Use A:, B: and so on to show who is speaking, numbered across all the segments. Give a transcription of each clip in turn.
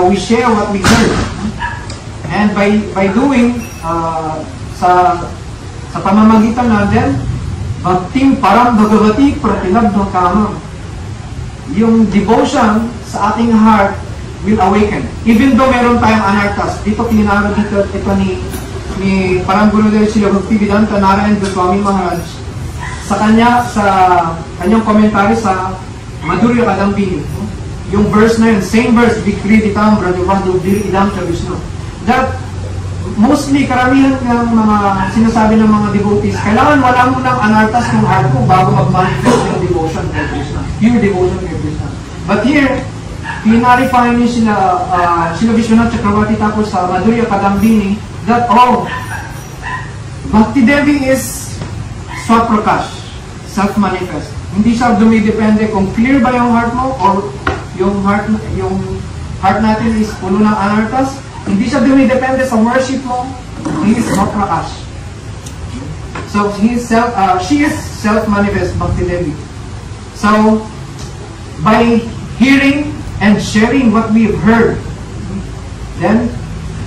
A: We share what we heard, and by doing sa pamamagitan natin, bhaktim param bhagavati pratilabdha kama, yung devotion sa ating heart will awaken. Even though meron tayong anartas, dito kinara dito ito ni Parang Gurudev Srila Bhaktivedanta Narayan Goswami Maharaj sa kanyang komentary sa Madhurya Kadambini. Yung verse na yun, same verse, Vikriditam Brajavadu Vir Idam Cha Vishnu. That, mostly, karamihan ng mga sinasabi ng mga devotees, kailangan wala mo ng anartas ng heart ko bago mag-manifest yung devotion kay Krishna. Pure devotion kay Krishna. But here, pinarify niyo sila Vishwanath Chakravarti tapos sa Madhurya Kadambini that, Bhakti Devi is Swaprakash, self-manifest. Hindi siya dumidepende kung clear ba yung heart mo or yung heart natin is puno ng anartas. Hindi siya dumidepende sa worship mo. He is Swaprakash. So she is self-manifest, Bhakti Devi. So by hearing and sharing what we have heard, then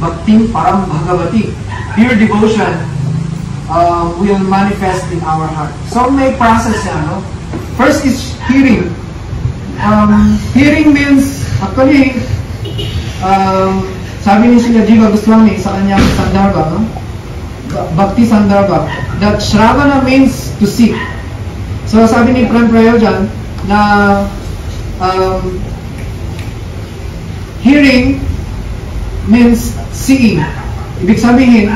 A: Bhaktim Param Bhagavati, pure devotion, will manifest in our heart. So may process yan, no? First is hearing. Hearing means, actually, sabi ni Srila Jiva Goswami sa kanyang Sandarbha, no? Bhakti Sandarbha, that Shravana means to see. So sabi ni Prem Prayojan na hearing means seeing. Ibig sabihin,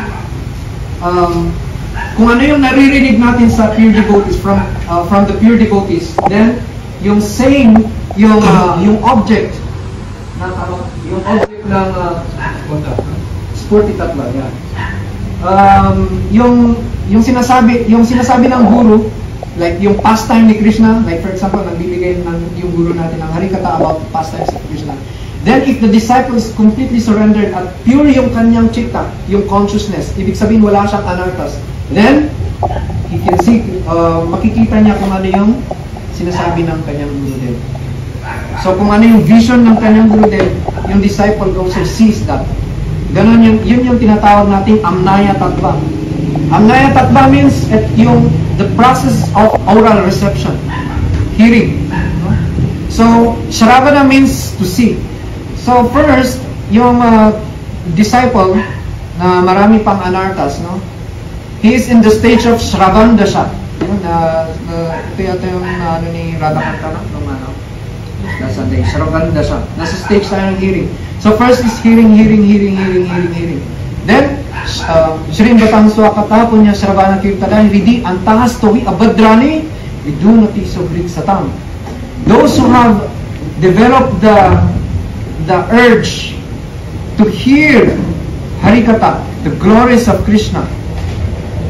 A: kung ano yung naririnig natin sa pure devotees, from the pure devotees, then yung saying, yung object yung object ng Spurti Tattva, yan. Yung sinasabi ng guru, like yung pastime ni Krishna, like for example, nagbibigay yung guru natin ng harikata about pastimes of Krishna. Then if the disciple is completely surrendered at pure yung kanyang chitta, yung consciousness, ibig sabihin wala siyang anartas, then he can see, makikita niya kung ano yung sinasabi ng kanyang Gurudev. So kung ano yung vision ng kanyang Gurudev, yung disciple also sees that. Ganon yun yung tinatawag nating Amnaya Tattva. Amnaya Tattva means the process of oral reception, hearing. So Shravana means to see. So first, yung disciple na marami pang anartas, no? He is in the stage of Shravan Dasha. Ito yung ni Radhakanta, no? Nasa day, Shravan Dasha. Nasa stage tayo ng hearing. So first is hearing. Then, Shrim Batang Swakata Punya Shravana Kirtana Vidi Antahas Tovi Abadrani Vidunati Sogrik Satam. Those who have developed the urge to hear Harikata, the glories of Krishna,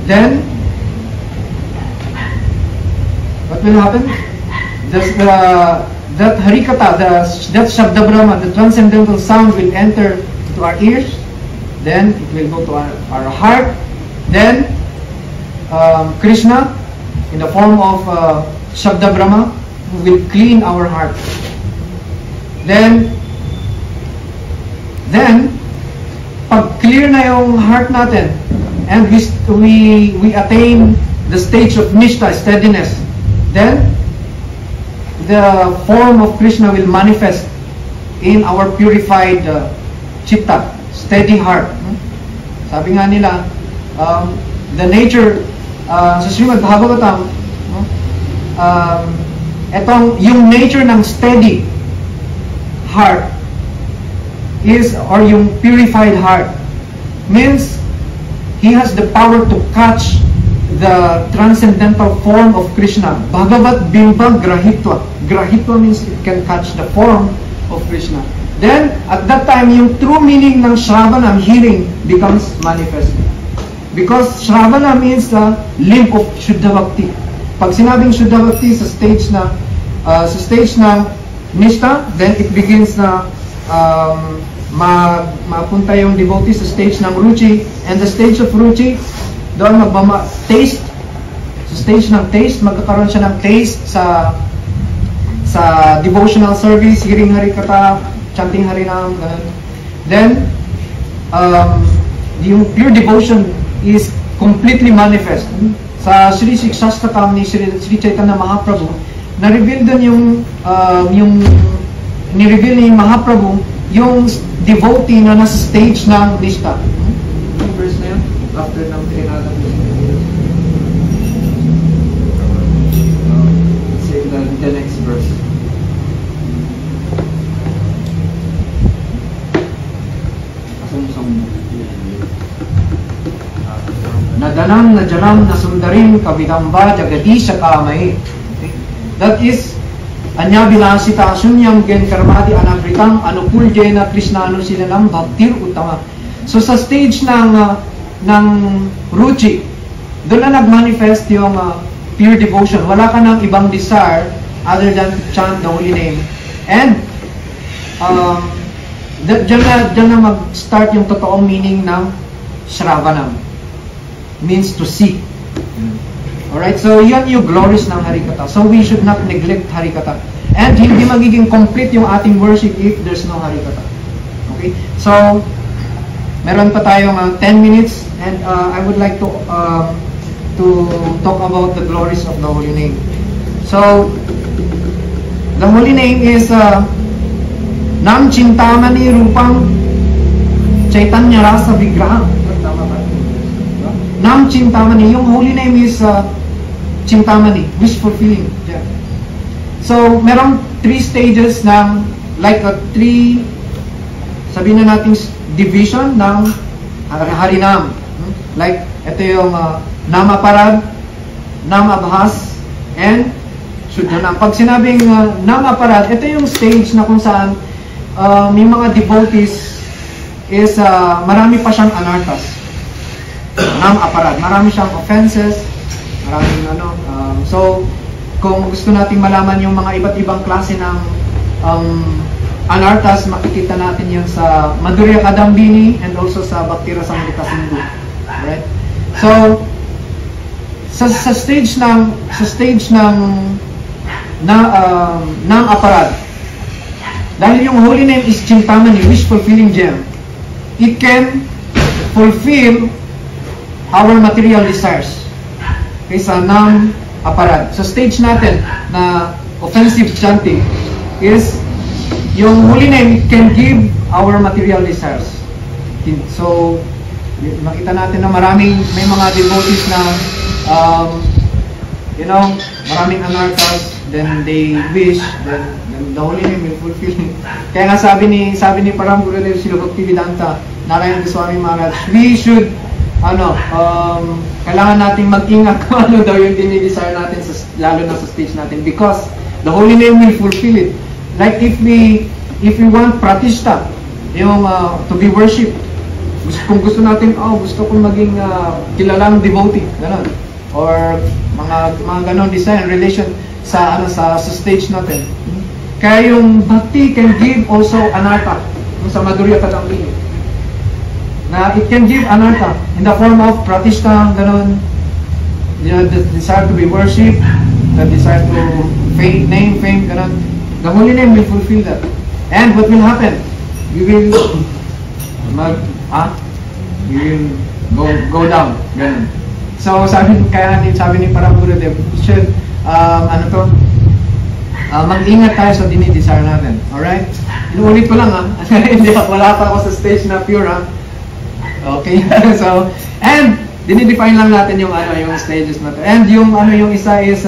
A: then what will happen? That Harikata, that Shabda Brahma, the transcendental sound will enter to our ears, then it will go to our heart, then Krishna in the form of Shabda Brahma will clean our heart. Then pag clear na yung heart natin and we attain the stage of Nishta, steadiness, then the form of Krishna will manifest in our purified chitta, steady heart. Sabi nga nila, the nature sa Srimad Bhagavatam, no? Etong yung nature ng steady heart is, or yung purified heart, means he has the power to catch the transcendental form of Krishna. Bhagavat Bimba Grahitva. Grahitva means it can catch the form of Krishna. Then, at that time, yung true meaning ng Shravanam, hearing, becomes manifest. Because Shravana means the limb of Shuddha Bhakti. Pag sinabing Shuddha Bhakti sa stage ng Nishta, then it begins na mapunta yung devotee sa stage ng Ruchi, and the stage of Ruchi, doon taste, sa stage ng taste, magkakaroon siya ng taste sa devotional service, hearing Harikatha, chanting Harinam, ganun. Then, yung pure devotion is completely manifest. Sa Sri Shikshashtakam ni Sri Chaitanya Mahaprabhu, na-reveal doon ni-reveal ni Mahaprabhu yung devotee na nasa stage ng Nishta. Yung verse na yun? After ng Trinata. Say the next verse. Nadanam na janam na sundarim kabidamba jagadisha kamay. That is Anyabilasita sunyam gen karmati anabritang anupul jena krishnano silanam bhaktir utama. So sa stage ng Ruchi, doon na nag-manifest yung pure devotion. Wala ka ng ibang desire other than to chant the holy name. And dyan na mag-start yung totoong meaning ng Shravanam. Means to seek. Alright, so yan yung glories ng Harikatha. So we should not neglect Harikatha. And hindi magiging complete yung ating worship if there's no Harikatha. Okay? So, meron pa tayong 10 minutes, and I would like to talk about the glories of the holy name. So, the holy name is Nam Chintamani Rupang Chaitanya Rasa Vigraham. Tama ba? Nam Chintamani. Yung holy name is Chintamani, wish fulfilling. Yeah. So, merong 3 stages ng, like a 3, sabihin na natin, division ng Harinam. Like, ito yung Namaparad, Namabhas, and Shuddhanam. Pag sinabing Namaparad, ito yung stage na kung saan may mga devotees is marami pa siyang anarthas. Namaparad, marami siyang offenses, maraming so, kung gusto nating malaman yung mga iba't ibang klase ng anarthas, makikita natin yan sa Madhurya Kadambini and also sa Bhakti Rasamrita Sindhu. Alright? So, sa stage ng aparad, dahil yung holy name is Chintamani, wish fulfilling gem, it can fulfill our material desires. Okay, sa aparad. Sa stage natin na offensive chanting is yung holy name can give our material desires. So, makita natin na may mga devotees na maraming anarthas, then they wish, then the holy name will fulfill. Kaya nga sabi ni Param Gurudev Srila Bhaktivedanta Narayana Goswami Maharaj, we should kailangan nating mag-ingat kung ano daw yung dinidesire natin lalo na sa stage natin, because the holy name will fulfill it. Like if we want pratishta, yung to be worshipped, kung gusto natin, gusto kong maging kilalang devotee, gano'n, or mga gano'n design relation sa stage natin. Kaya yung bhakti can give also anartha, sa Madhurya Kadambini, na it can give anartha in the form of pratishta, gano'n, the desire to be worshipped, the desire to name, fame, gano'n. The holy name will fulfill that. And what will happen? You will go down, gano'n. So sabi ni Param Gurudev, should mag-ingat tayo sa dinidesire natin. Alright? Inuulit ko lang wala pa ako sa stage na pure Okay? So, and dinidefine lang natin yung yung stages na to. And yung yung isa is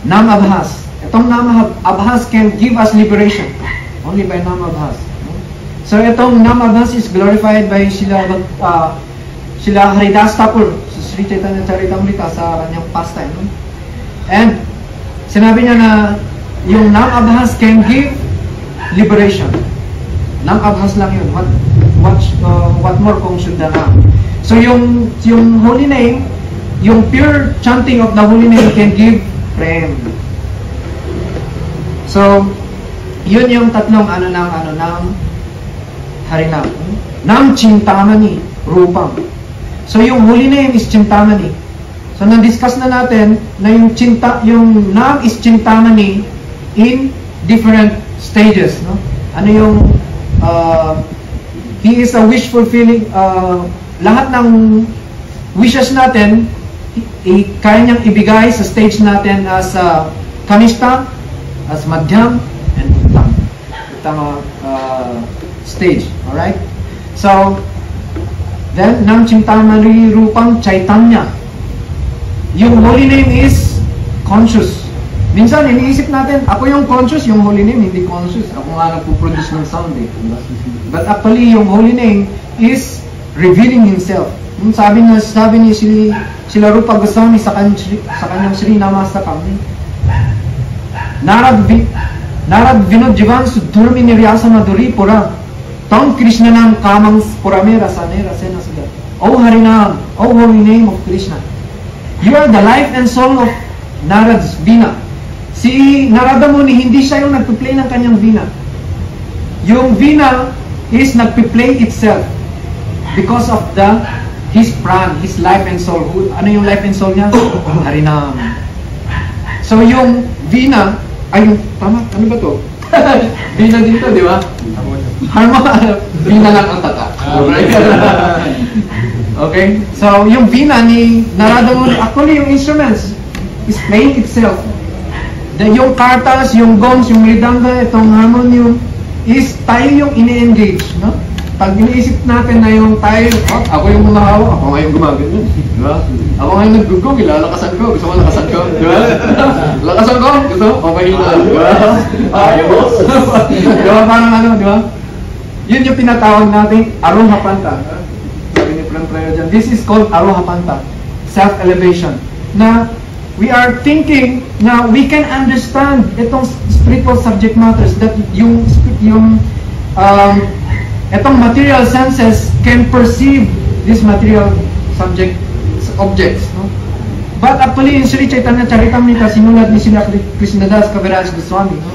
A: Nam Abhas. Itong Nam Abhas can give us liberation only by Nam Abhas. So itong Nam Abhas is glorified by Srila Haridas Thakur, Sri Chaitanya Charitamrita sa kanyang pastime. And sinabi niya na yung Nam Abhas can give liberation. Nam Abhas lang yun. What more kung Shuddha Nam? So yung holy name, yung pure chanting of the holy name can give prem. So yun yung tatlong ng Harinam. Nam Chintamani Rupam. So yung holy name is Chintamani. So na-discuss na natin na yung Nam is Chintamani in different stages, no? Ano yung he is a wish fulfilling, lahat ng wishes natin kaya niyang ibigay sa stage natin as Kanishta, as Madhyam, and Uttam stage. Alright? So then Nam Chintamani Rupam Chaitanya. Yung holy name is conscious. Minsan, iniisip natin, ako yung conscious, yung holy name, hindi conscious. Ako nga nagpo-produce ng sound eh. But actually, yung holy name is revealing himself. Sabi ni Srila Rupa Goswami sa kanyang Sri Namastakam, Narad Vinod Jivan Sudhurmi Niryasa Madhuri Pura Tam Krishna Nam Kamang Puramera Sanera Sena Sudat. O Harinam, O holy name of Krishna, you are the life and soul of Narad's Vina. Si Narada Muni, hindi siya yung nagpi-play ng kanyang Vina. Yung Vina is nagpi-play itself because of his pran, his life and soul. Ano yung life and soul niya? Harinam. So yung Vina, tama? Ano ba to? Vina din to, di ba? Vina lang ang tata. Okay? So yung Vina ni Narada Muni, actually yung instruments is playing itself. Yung kartas, yung gongs, yung mridanga, itong harmonium is tayo yung ini-engage, no? Pag iniisip natin na yung tayo, ako yung humahawak, ako nga yung gumagano, di ba? Ako nga yung naggugong, ilalakasan ko, gusto ko lakasan ko, di ba? Lakasan ko, gusto ko, mahina, di ba? Ayos! Di ba, parang di ba? Yun yung pinatawag natin Arohapanta. Sabi ni Prem dyan, this is called Arohapanta, self-elevation. Na we are thinking na we can understand itong spiritual subject matters, that itong material senses can perceive this material objects, no? But actually in Sri Chaitanya Charitamrita, sinulat ni Srila Krishnadas Kaviraj Goswami, no?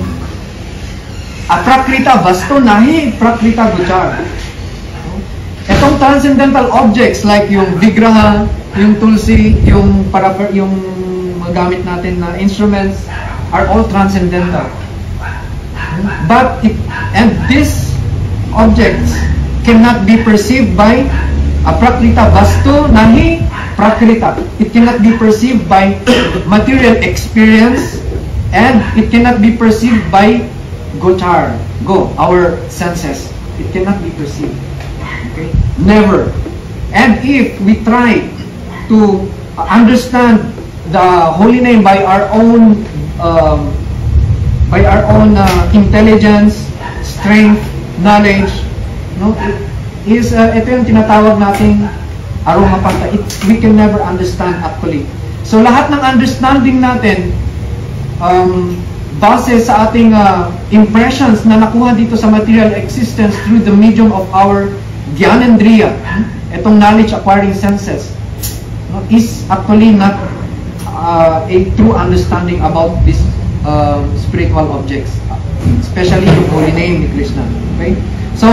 A: Aprakrita vastu nahi prakrita gochar. Itong transcendental objects like yung vigraha, yung tulsi, yung gamit natin na instruments are all transcendental. But these objects cannot be perceived by aprakrita vastu nahi prakrita. It cannot be perceived by material experience, and it cannot be perceived by our senses. It cannot be perceived. Okay? Never. And if we try to understand the holy name by our own intelligence, strength, knowledge, no, ito yung tinatawag nating Arohapanta. We can never understand actually. So lahat ng understanding natin base sa ating impressions na nakuha dito sa material existence through the medium of our Gyanendriya, itong knowledge acquiring senses, no, is actually not a true understanding about these spiritual objects, especially the holy name ni Krishna. Okay? So,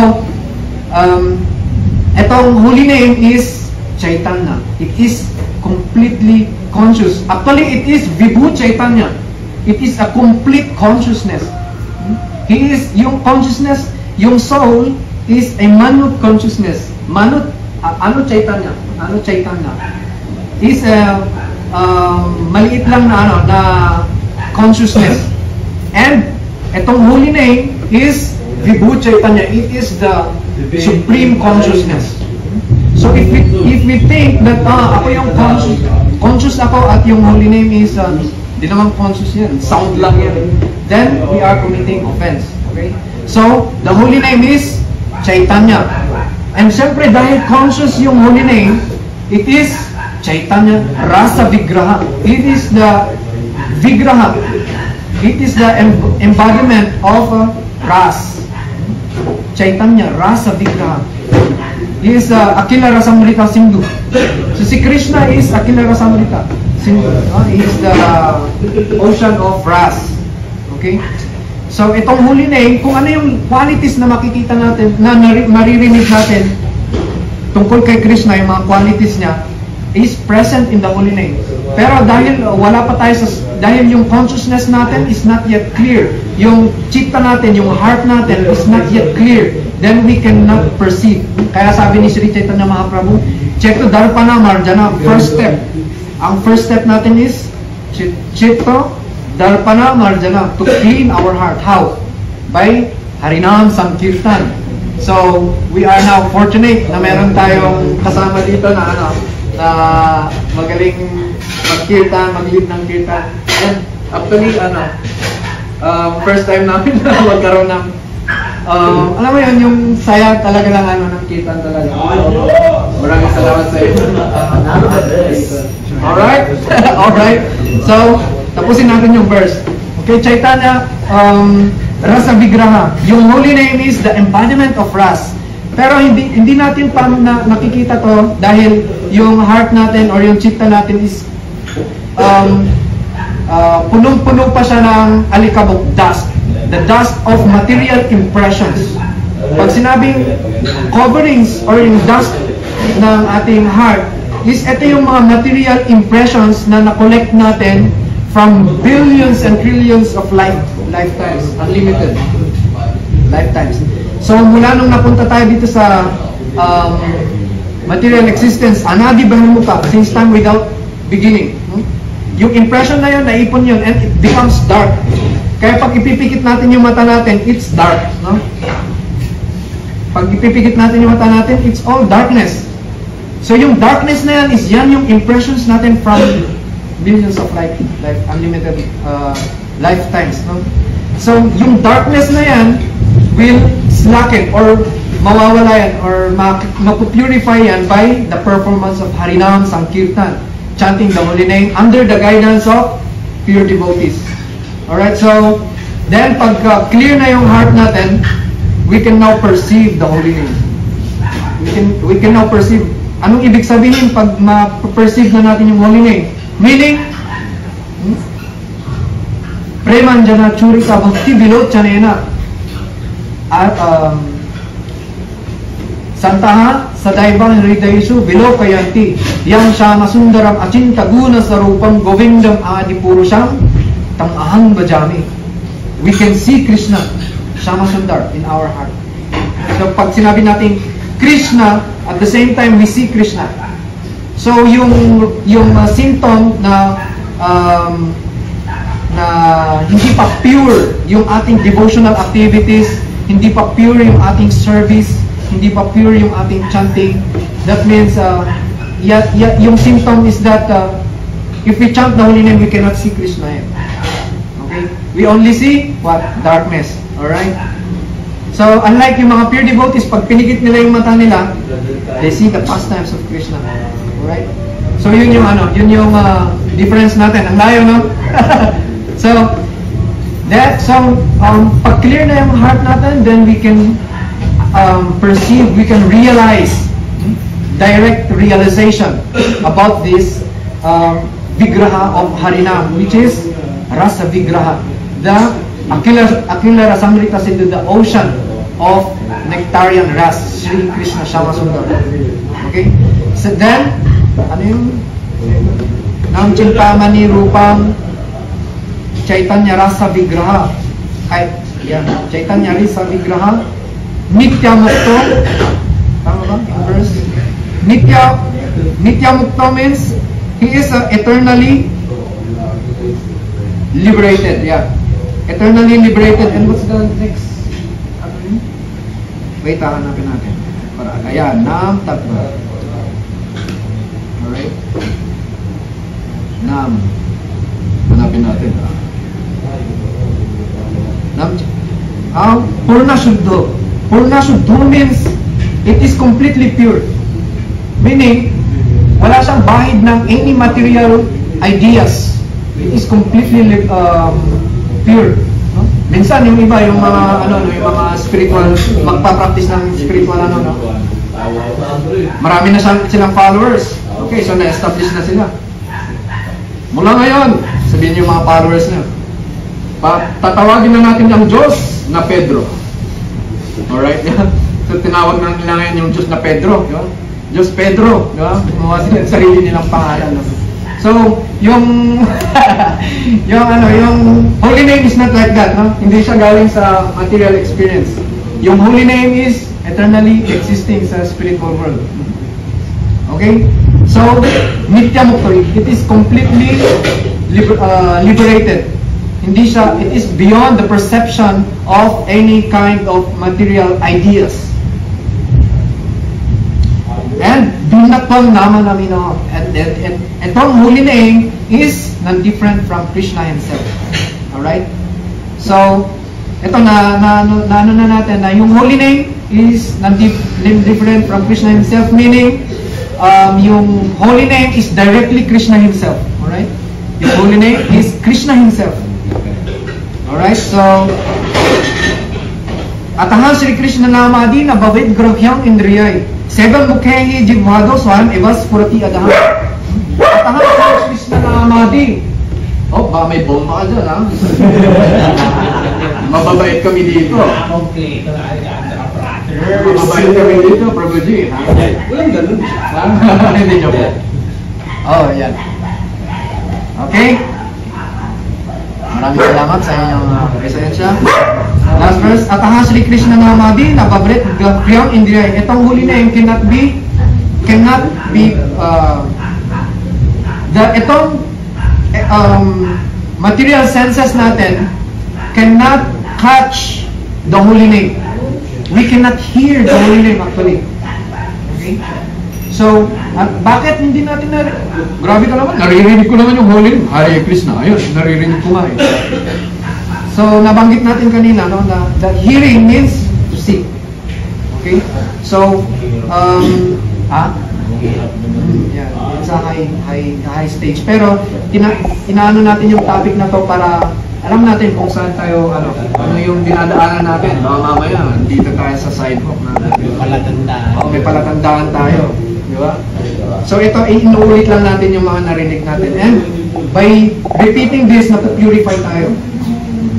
A: itong holy name is Chaitanya. It is completely conscious. Actually, it is Vibhu Chaitanya. It is a complete consciousness. He is yung consciousness, yung soul is a Manut consciousness. Manut, ano Chaitanya? Ano Chaitanya? Is a maliit lang na consciousness. And itong holy name is Vibhu Chaitanya. It is the supreme consciousness. So if we think that ako yung conscious ako at yung holy name is di naman conscious yan, sound lang yan, then we are committing offense. Okay? So the holy name is Chaitanya. And syempre dahil conscious yung holy name, it is Chaitanya Rasa Vigraha. It is the Vigraha. It is the embodiment of Ras. Chaitanya Rasa Vigraha. He is Akila Rasamrita Sindhu. So si Krishna is Akila Rasamrita Sindhu. He is the ocean of Ras. Okay? So itong holy name, kung ano yung qualities na makikita natin, na maririnig natin tungkol kay Krishna, yung mga qualities niya, is present in the holy name. Pero dahil wala pa tayo dahil yung consciousness natin is not yet clear, yung chitta natin, yung heart natin is not yet clear, then we cannot perceive. Kaya sabi ni Sri Chaitanya Mahaprabhu, Cheto Darpana Marjana, first step. Ang first step natin is Cheto Darpana Marjana, to clean our heart. How? By Harinam Sankirtan. So, we are now fortunate na meron tayong kasama dito na magaling mag-kirtan, mag-lead ng kirtan. And actually, first time namin na magkaroon ng alam mo yun, yung saya talaga lang ng kirtan talaga. Maraming salamat sa iyo. Alright? Alright. So, tapusin natin yung verse. Okay, Chaitanya Rasa Vigraha. Yung holy name is the embodiment of Ras. Pero hindi natin pa nakikita to dahil yung heart natin or yung chitta natin is punong-puno pa siya ng alikabok, dust. The dust of material impressions. Pag sinabing coverings or yung dust ng ating heart, is ito yung mga material impressions na na-collect natin from billions and trillions of lifetimes, unlimited lifetimes. So mula nung napunta tayo dito sa material existence, anadi bahamuka, since time without beginning. Yung impression na yun, naipon yun, and it becomes dark. Kaya pag ipipikit natin yung mata natin, it's dark. No? Pag ipipikit natin yung mata natin, it's all darkness. So yung darkness na yan is yan yung impressions natin from millions of unlimited lifetimes. No? So yung darkness na yan will slacken or mawawala yan or mapupurify yan by the performance of Harinam Sankirtan, chanting the holy name under the guidance of pure devotees. Alright, so then pag clear na yung heart natin, we can now perceive the holy name. We can now perceive. Anong ibig sabihin pag ma-perceive na natin yung holy name? Meaning, Premanjana Churika Bhakti Vilochanena at Santaha Sadaibang Hridayeshu Vilokayanti Yang Shama Sundaram Achinta Guna Sarupam Govindam Adipurusham Tam Ahang Bajami. We can see Krishna Shama Sundar in our heart. So pag sinabi natin Krishna, at the same time we see Krishna. So yung symptom na hindi pa pure yung ating devotional activities, hindi pa pure yung ating service, hindi pa pure yung ating chanting, that means yung symptom is that if we chant the holy name, we cannot see Krishna yet. Okay? We only see what? Darkness. Alright? So, unlike yung mga pure devotees, pag pinigit nila yung mata nila, they see the pastimes of Krishna. Alright? So, yun yung difference natin. Ang layo, no? So, pag clear na yung heart natin, then we can perceive, we can realize, direct realization about this Vigraha of Harinam, which is Rasa Vigraha, the Akila Rasamrita Sindhu, the ocean of nectarian ras, Sri Krishna Shama Sundar. Okay? So then, ano yung Nam Chintamani Rupam Chaitanya Rasa Vigraha. Ay, yan. Chaitanya Rasa Vigraha Nitya Mukto. Tama ba? Verse. Nitya Mukto means he is eternally liberated. Yeah. Eternally liberated. And what's the next? Wait, hanapin natin. Para, ayan, Nam Tatva. Hanapin natin. Purna Shuddho. Purna Shuddho means it is completely pure. Meaning, wala siyang bahid ng any material ideas. It is completely pure. No? Minsan yung iba, yung mga yung mga spiritual, magpa-practice ng spiritual marami na silang followers. Okay, so na-establish na sila. Mula ngayon, sabihin yung mga followers niya, tatawagin na natin ang Diyos na Pedro. Alright? So tinawag na nila ngayon yung Diyos na Pedro. Diba? Diyos Pedro. Diba? Gumawa sila ng sarili nilang pangalan. No? So, yung yung holy name is not like that. No? Hindi siya galing sa material experience. Yung holy name is eternally existing sa spiritual world. Okay? So, Nitya Mukti, it is completely liberated. Hindi siya, it is beyond the perception of any kind of material ideas. And Binatwang Nama Namino. And itong holy name is non-different from Krishna himself. Alright? So, ito na natin na yung holy name is non-different from Krishna himself, meaning yung holy name is directly Krishna himself. Alright? Yung holy name is Krishna himself. Alright, so Ataha Sri Krishna Namadi na Bhavit Grahyam Indriyay Seven Mukhehi Jivvado Swayam Evas Purati Adaha. Ataha Sri Krishna Namadi. Oh, ba may bomba ka dyan, ha? Mababait kami dito. Mababait kami dito, Prabhuji. Walang ganun. Hindi nyo po. Oh, yan. Okay? Maraming salamat sa inyong presensya. Last verse. Ataha Sri Krishna Namadi na Bhavit Grahyam Indriyay. Itong huli na yung cannot be itong material senses natin cannot catch the holy name. We cannot hear the holy name actually. Okay? So, bakit hindi natin grabe ka naman, naririnig ko naman yung holy name. Hare Krishna, ayun, naririnig ko nga eh. So, nabanggit natin kanina, no, na the hearing means to see. Okay? So, yeah, sa high stage. Pero inaano natin yung topic na to para alam natin kung saan tayo ano yung dinadaanan natin. Mamaya dito tayo sa sidewalk na palatandaan. May palatandaan tayo, di ba? So ito inuulit lang natin yung mga narinig natin, and by repeating this napupurify tayo.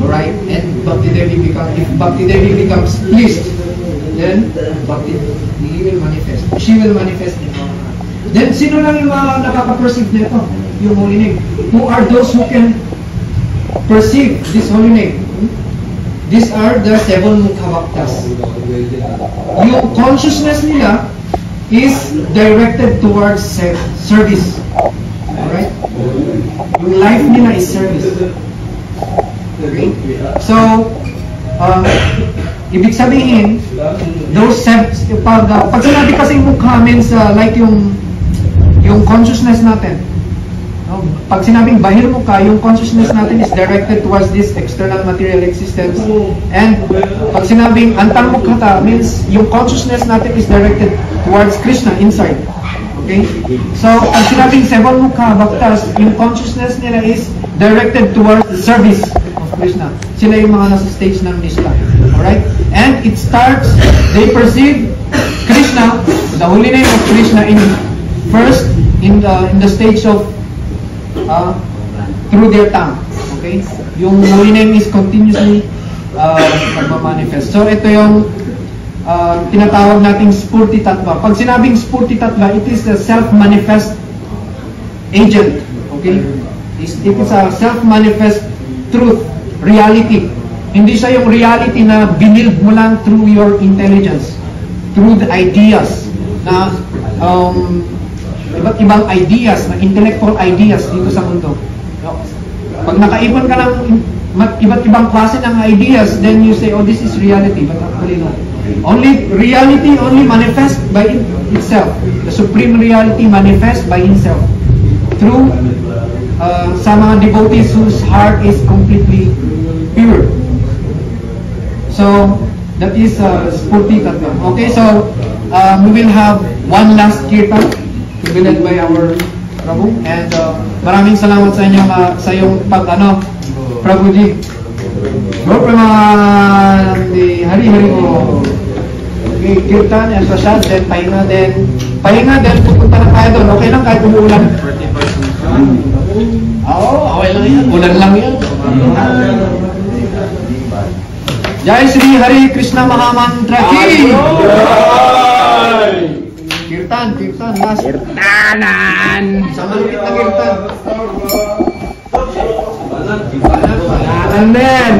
A: Alright? And Bhakti Devi becomes pleased, then Bhakti he will manifest. She will manifest in our heart. Then, sino lang yung nakaka-perceive nito? Yung holy name. Who are those who can perceive this holy name? These are the seven Mukhabhaktas. Yung consciousness nila is directed towards service. Alright? Yung life nila is service. Okay? So, ibig sabihin, those pag sinabi kasi mukha means like yung consciousness natin. No? Pag sinabing bahir mukha, yung consciousness natin is directed towards this external material existence. And pag sinabing antang mukha means yung consciousness natin is directed towards Krishna inside. Okay? So, pag sinabing seven mukha bhaktas, yung consciousness nila is directed towards the service of Krishna. Sila yung mga nasa stage ng Nishta. Alright? And it starts, they perceive Krishna, the holy name of Krishna first in the stage of through their tongue. Okay? Yung holy name is continuously nagmamanifest. So ito yung tinatawag nating Spurti Tattva. Pag sinabing Spurti Tattva, it is a self-manifest agent. Okay? It is a self-manifest truth, reality. Hindi siya yung reality na binild mo lang through your intelligence, through the ideas na iba't ibang ideas, na intellectual ideas dito sa mundo. Pag nakaipon ka ng iba't ibang klase ng ideas, then you say, oh, this is reality. But actually not. Reality only manifests by itself. The supreme reality manifests by itself through sa mga devotees whose heart is completely pure. So, that is Spurti Tattva. Okay, so we will have one last kirtan to be led by our Prabhu. And maraming salamat sa inyo sa iyong Prabhuji. Go Pramanandi, Hari-Hari ko. Okay, kirtan and prasad, then pahinga, then pupunta na tayo doon. Okay lang kahit umuulan. Okay lang yan. Ulan lang yan. Jai Sri Hari Krishna Mahamantra Ki! Kirtan, last.
B: Kirtanan!
A: Sa malupit na kirtan.
B: Amen!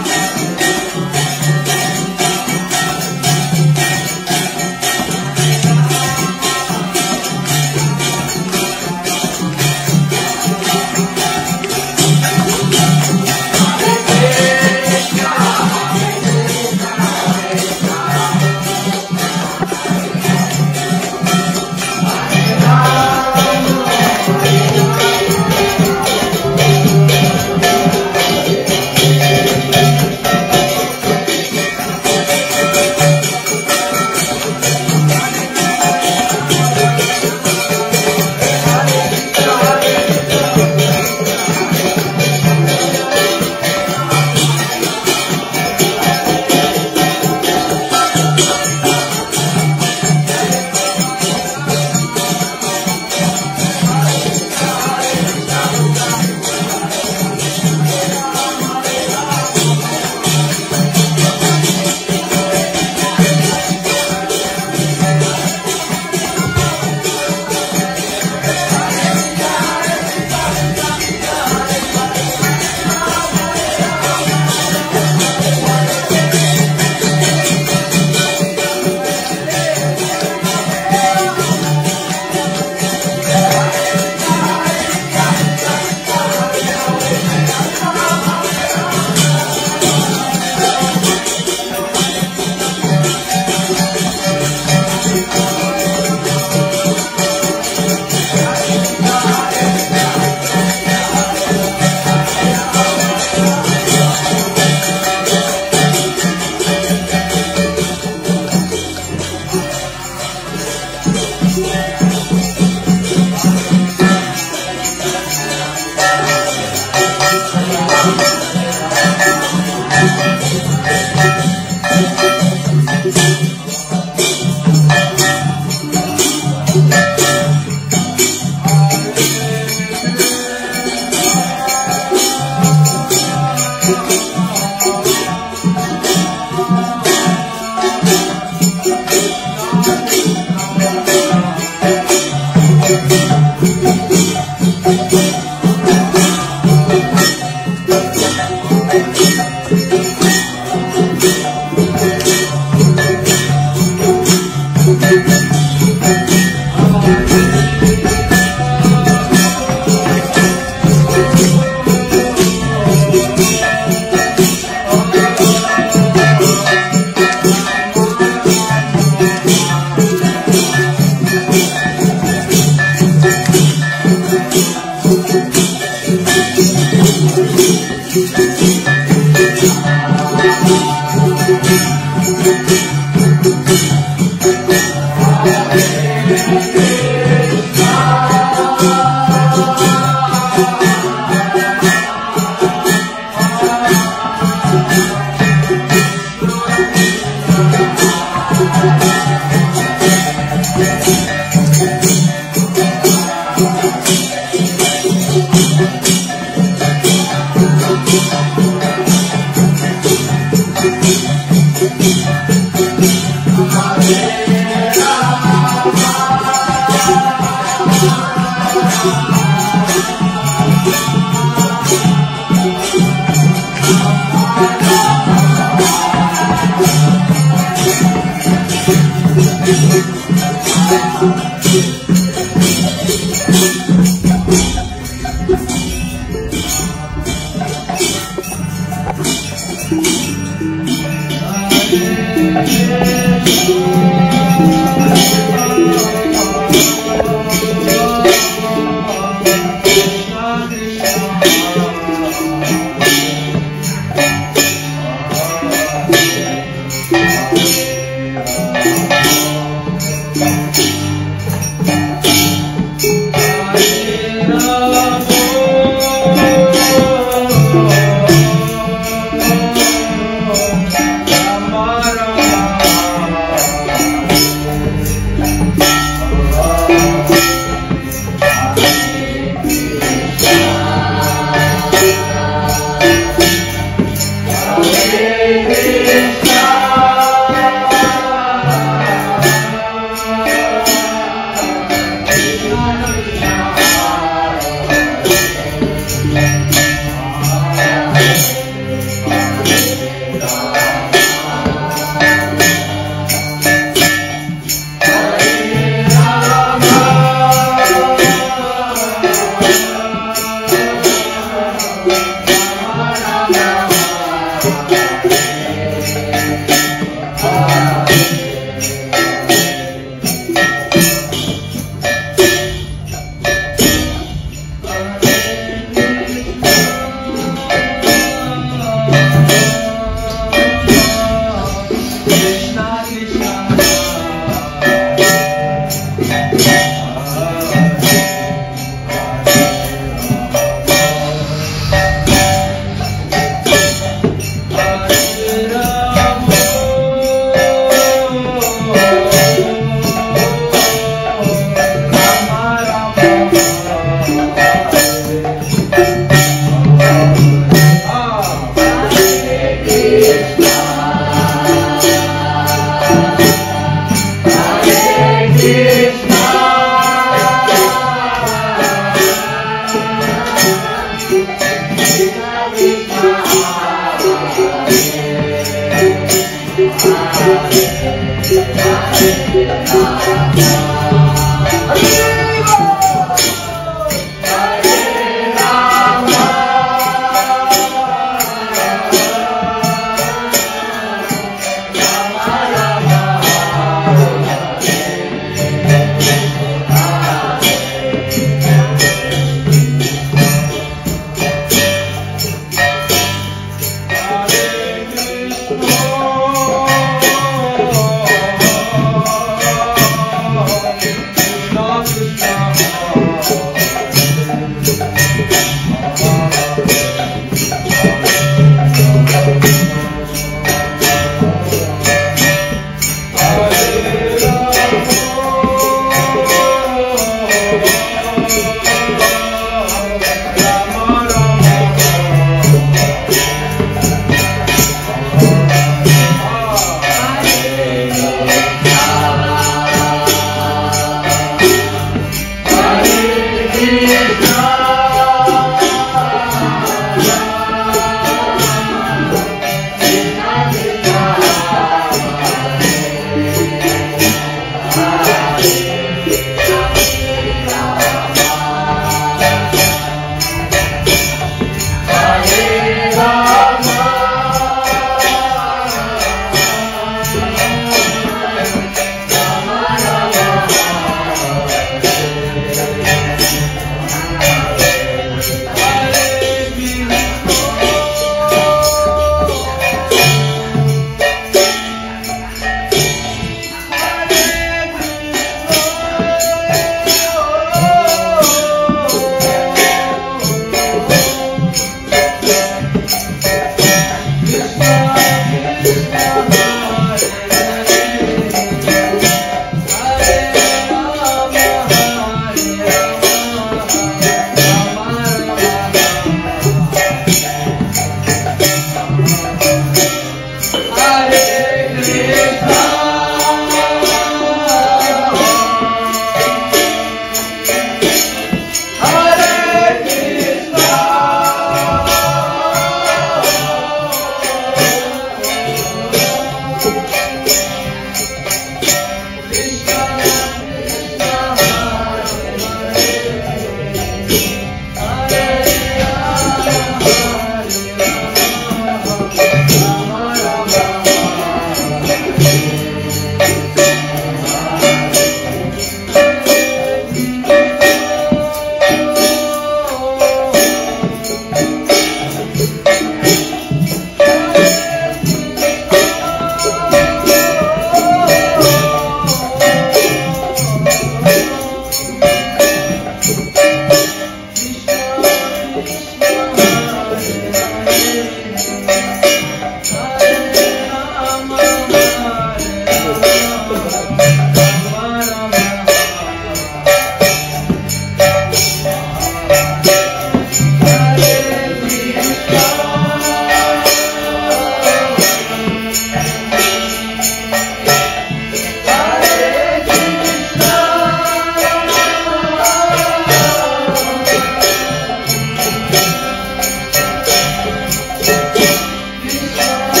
B: Krishna.